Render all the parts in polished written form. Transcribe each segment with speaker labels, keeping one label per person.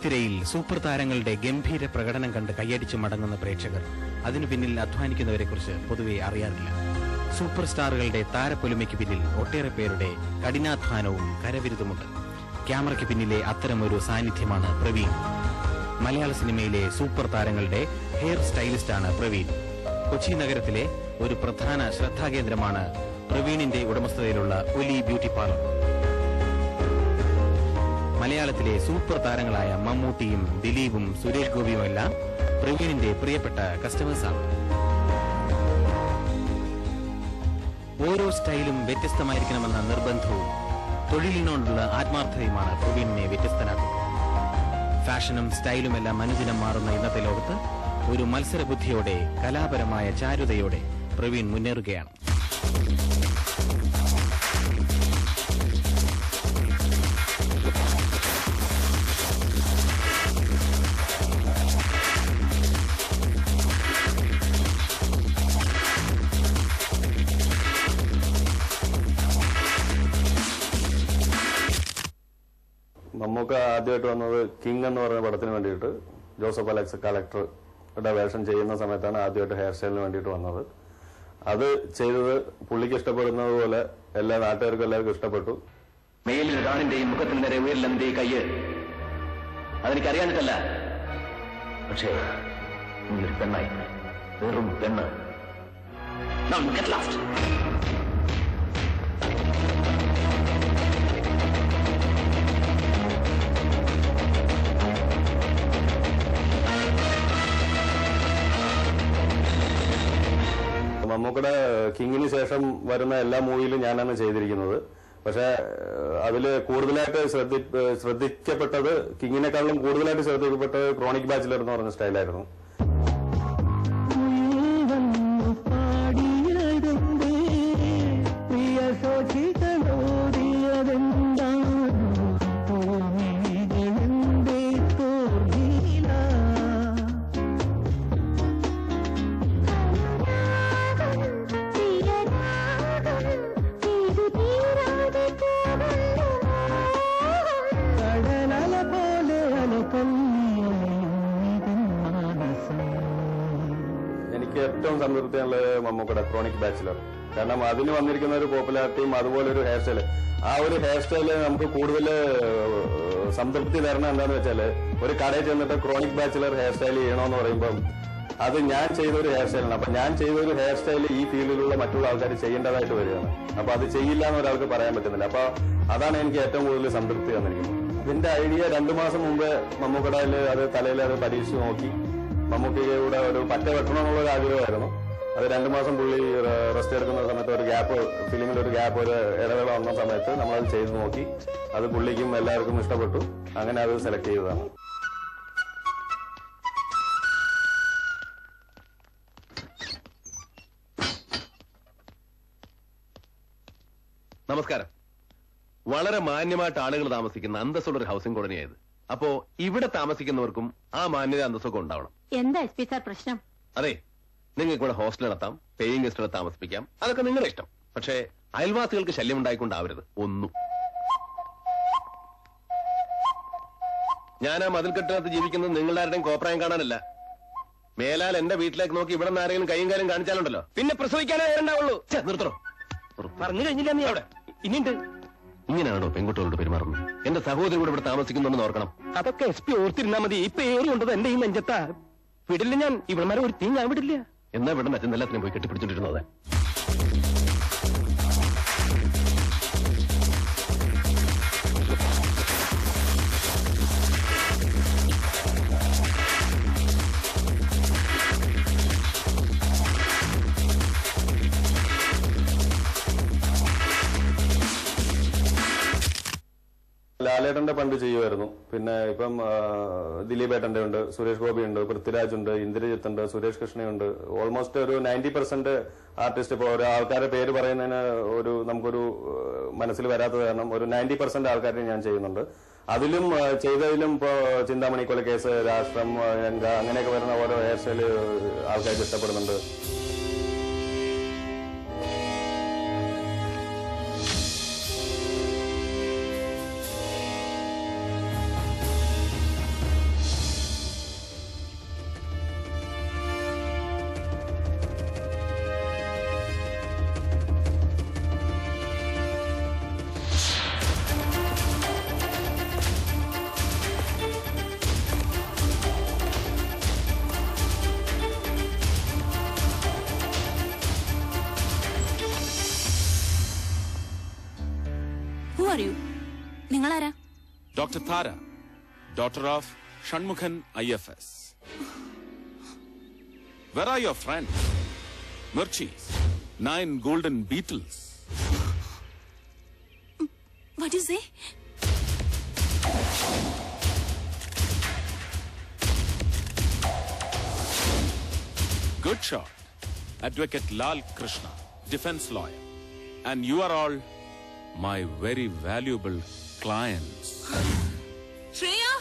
Speaker 1: വെള്ളിത്തിരയിൽ super താരങ്ങളുടെ ഗംഭീര പ്രകടനം കണ്ട് കൈയടിച്ചു മടങ്ങുന്ന പ്രേക്ഷകർ അതിനു പിന്നിൽ അധ്വാനിക്കുന്നവരെക്കുറിച്ച് പൊതുവെ അറിയാറില്ല. സൂപ്പർ സ്റ്റാറുകളുടെ താരപ്പൊലിമയ്ക്ക് പിന്നിൽ ഒട്ടേറെ പേരുടെ കഠിനാധ്വാനവും കരവിരുതുമുണ്ട്. ക്യാമറയ്ക്ക് പിന്നിലെ അത്തരമൊരു സാന്നിധ്യമാണ് പ്രവീൺ. മലയാള സിനിമയിലെ സൂപ്പർ താരങ്ങളുടെ ഹെയർ സ്റ്റൈലിസ്റ്റാണ് പ്രവീൺ. കൊച്ചി നഗരത്തിലെ ഒരു പ്രധാന ശ്രദ്ധാകേന്ദ്രമാണ് പ്രവീണിന്റെ ഉടമസ്ഥതയിലുള്ള ഒലി ബ്യൂട്ടി പാർലർ. മലയാളത്തിലെ സൂപ്പർ താരങ്ങളായ മമ്മൂട്ടിയും ദിലീപും സുരേഷ് ഗോപിയുമെല്ലാം പ്രവീണിന്റെ പ്രിയപ്പെട്ട കസ്റ്റമേഴ്സാണ്. ഓരോ സ്റ്റൈലും വ്യത്യസ്തമായിരിക്കണമെന്ന നിർബന്ധവും തൊഴിലിനോടുള്ള ആത്മാർത്ഥതയുമാണ് പ്രവീണിനെ വ്യത്യസ്തനാക്കുന്നത്. ഫാഷനും സ്റ്റൈലുമെല്ലാം അനുദിനം മാറുന്ന ഇന്നത്തെ ലോകത്ത് ഒരു മത്സരബുദ്ധിയോടെ കലാപരമായ ചാരുതയോടെ പ്രവീൺ മുന്നേറുകയാണ്.
Speaker 2: മമ്മൂക്ക ആദ്യമായിട്ട് വന്നത് കിങ് എന്ന് പറഞ്ഞ പടത്തിന് വേണ്ടിയിട്ട് ജോസഫ് അലക്സ് കളക്ടറുടെ വേഷം ചെയ്യുന്ന സമയത്താണ് ആദ്യമായിട്ട് ഹെയർ സ്റ്റൈലിന് വേണ്ടിയിട്ട് വന്നത്. അത് ചെയ്തത് പുള്ളിക്ക് ഇഷ്ടപ്പെടുന്നത് പോലെ എല്ലാ നാട്ടുകാർക്കും എല്ലാവർക്കും ഇഷ്ടപ്പെട്ടു.
Speaker 3: മേലിൽ ഒരാണിന്റെയും മുഖത്തിന് നേരെ ഉയരില്ലെന്റെ കയ്യ് അതെനിക്കറിയാനിട്ടല്ല, പക്ഷേ നീ ഒരു പെണ്ണായി, വെറും പെണ്ണ്. ലാസ്റ്റ്
Speaker 2: മമ്മൂക്കയുടെ കിങ്ങിന് ശേഷം വരുന്ന എല്ലാ മൂവിയിലും ഞാനാണ് ചെയ്തിരിക്കുന്നത്. പക്ഷെ അതില് കൂടുതലായിട്ട് ശ്രദ്ധിക്കപ്പെട്ടത്, കിങ്ങിനെക്കാളും കൂടുതലായിട്ട് ശ്രദ്ധിക്കപ്പെട്ടത് ക്രോണിക് ബാച്ചിലർ എന്ന് പറഞ്ഞ സ്റ്റൈലായിരുന്നു. എനിക്ക് ഏറ്റവും സംതൃപ്തിയുള്ളത് മമ്മൂക്കയുടെ ക്രോണിക് ബാച്ചിലർ. കാരണം അതിന് വന്നിരിക്കുന്ന ഒരു പോപ്പുലാരിറ്റിയും അതുപോലെ ഒരു ഹെയർ സ്റ്റൈല്, ആ ഒരു ഹെയർ സ്റ്റൈല് നമുക്ക് കൂടുതൽ സംതൃപ്തി തരണം. എന്താന്ന് വെച്ചാല് ഒരു കടയിൽ ചെന്നിട്ട് ക്രോണിക് ബാച്ചിലർ ഹെയർ സ്റ്റൈൽ ചെയ്യണമെന്ന് പറയുമ്പം അത് ഞാൻ ചെയ്ത ഒരു ഹെയർ സ്റ്റൈലാണ്. അപ്പൊ ഞാൻ ചെയ്ത ഒരു ഹെയർ സ്റ്റൈൽ ഈ ഫീൽഡിലുള്ള മറ്റുള്ള ആൾക്കാർ ചെയ്യേണ്ടതായിട്ട് വരികയാണ്. അപ്പൊ അത് ചെയ്യില്ല എന്ന് ഒരാൾക്ക് പറയാൻ പറ്റുന്നില്ല. അപ്പൊ അതാണ് എനിക്ക് ഏറ്റവും കൂടുതൽ സംതൃപ്തി തന്നിരിക്കുന്നത്. ഇതിന്റെ ഐഡിയ 2 മാസം മുമ്പ് മമ്മൂക്കടയില് അത് തലയിൽ അത് പരീക്ഷിച്ച് നോക്കി. മമ്മൂക്കയുടെ ഒരു പറ്റ വെട്ടണം എന്നുള്ളൊരു ആഗ്രഹമായിരുന്നു. അത് 2 മാസം പുള്ളി റെസ്റ്റ് എടുക്കുന്ന സമയത്ത് ഒരു ഗ്യാപ്പ്, ഫിലിമിൽ ഒരു ഗ്യാപ്പ്, ഒരു ഇടവേള വന്ന സമയത്ത് നമ്മളത് ചെയ്ത് നോക്കി. അത് പുള്ളിക്കും എല്ലാവർക്കും ഇഷ്ടപ്പെട്ടു. അങ്ങനെ അത് സെലക്ട് ചെയ്തതാണ്.
Speaker 4: നമസ്കാരം. വളരെ മാന്യമായിട്ട് ആളുകൾ താമസിക്കുന്ന അന്തസ്സുള്ള ഒരു ഹൗസിംഗ് കോളനിയായത്. അപ്പോ ഇവിടെ താമസിക്കുന്നവർക്കും ആ മാന്യത അന്തസ്സൊക്കെ ഉണ്ടാവണം.
Speaker 5: എന്താ എസ് പി സാർ പ്രശ്നം?
Speaker 4: അതെ, നിങ്ങൾക്ക് ഇവിടെ ഹോസ്റ്റൽ നടത്താം, പേയിങ് ഗസ്റ്റുകളെ താമസിപ്പിക്കാം, അതൊക്കെ നിങ്ങളുടെ ഇഷ്ടം. പക്ഷേ അയൽവാസികൾക്ക് ശല്യം ഉണ്ടായിക്കൊണ്ടാവരുത് ഒന്നും. ഞാൻ ആ മതിൽക്കെട്ടിനകത്ത് ജീവിക്കുന്നത് നിങ്ങളുടെ ആരുടെയും കോപ്രായം കാണാനല്ല. മേലാൽ എന്റെ വീട്ടിലേക്ക് നോക്കി ഇവിടെ നിന്ന് ആരെങ്കിലും കൈയും കാര്യം കാണിച്ചാലുണ്ടല്ലോ പിന്നെ പ്രസവിക്കാനേ ഉണ്ടാവുള്ളൂ. നിർത്തണോ? പറഞ്ഞു കഴിഞ്ഞില്ല നീ അവിടെ ഇനിയുണ്ട്. ഇങ്ങനെയാണോ പെൺകുട്ടികളോട് പെരുമാറുന്നത്? എന്റെ സഹോദരി കൂടെ ഇവിടെ താമസിക്കുന്നുണ്ടെന്ന് ഓർക്കണം.
Speaker 3: അതൊക്കെ എസ് പി ഓർത്തിരുന്നാ മതി. ഇപ്പൊ ഏറി കൊണ്ടത് എന്റെ ഈ നെഞ്ചത്താ. വിടില്ല ഞാൻ, ഇവിടെമാരെ ഒരു തീ ഞാൻ വിടില്ല.
Speaker 4: എന്നാ ഇവിടെ അച്ഛൻ എല്ലാത്തിനും പോയി കെട്ടിപ്പിടിച്ചോണ്ടിരുന്നത്.
Speaker 2: ലാലേട്ടന്റെ പണ്ട് ചെയ്യുമായിരുന്നു. പിന്നെ ഇപ്പം ദിലീപ് ഏട്ടന്റെ ഉണ്ട്, സുരേഷ് ഗോപി ഉണ്ട്, പൃഥ്വിരാജ് ഉണ്ട്, ഇന്ദ്രജിത്ത് ഉണ്ട്, സുരേഷ് കൃഷ്ണയുണ്ട്. ഓൾമോസ്റ്റ് ഒരു 90% ആർട്ടിസ്റ്റ്. ഇപ്പോൾ ഒരു ആൾക്കാരുടെ പേര് പറയുന്നതിന് നമുക്കൊരു മനസ്സിൽ വരാത്തത് കാരണം ഒരു 90% ആൾക്കാരെ ഞാൻ ചെയ്യുന്നുണ്ട്. അതിലും ചെയ്തതിലും ഇപ്പോ ചിന്താമണി കൊലക്കേസ്, രാഷ്ട്രം, അങ്ങനെയൊക്കെ വരുന്ന ഓരോ ഹെയർ സ്റ്റൈല് ആൾക്കാർക്ക് ഇഷ്ടപ്പെടുന്നുണ്ട്.
Speaker 5: പറയൂ, നിങ്ങളാരാ?
Speaker 6: Dr. Thara, daughter of Shanmughan IFS. Where are your friends? Murchis, 9 golden beetles.
Speaker 5: What do you say?
Speaker 6: Good shot. Advocate Lal Krishna, defense lawyer. And you are all my very valuable clients.
Speaker 5: Shreya?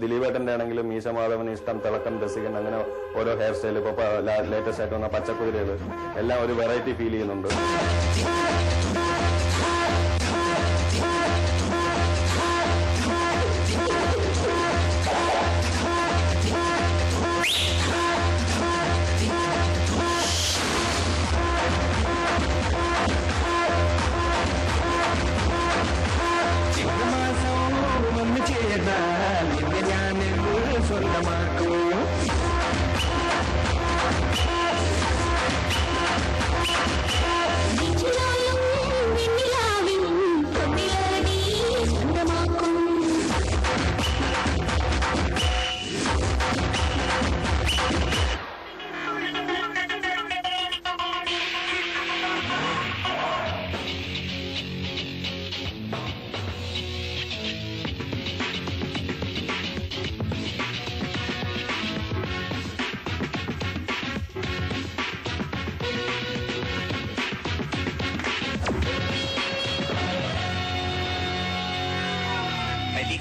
Speaker 2: ദിലീപേട്ടന്റെ ആണെങ്കിലും മീശമാധവൻ, ഇഷ്ടം, തിളക്കം, രസികൻ, അങ്ങനെ ഓരോ hair style, ഇപ്പൊ latest ആയിട്ട് വന്ന പച്ചക്കുതിരകൾ എല്ലാം ഒരു വെറൈറ്റി ഫീൽ ചെയ്യുന്നുണ്ട്.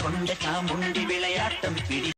Speaker 7: കൊണ്ട് ചാമുണ്ടി വിളയാട്ടം പിടി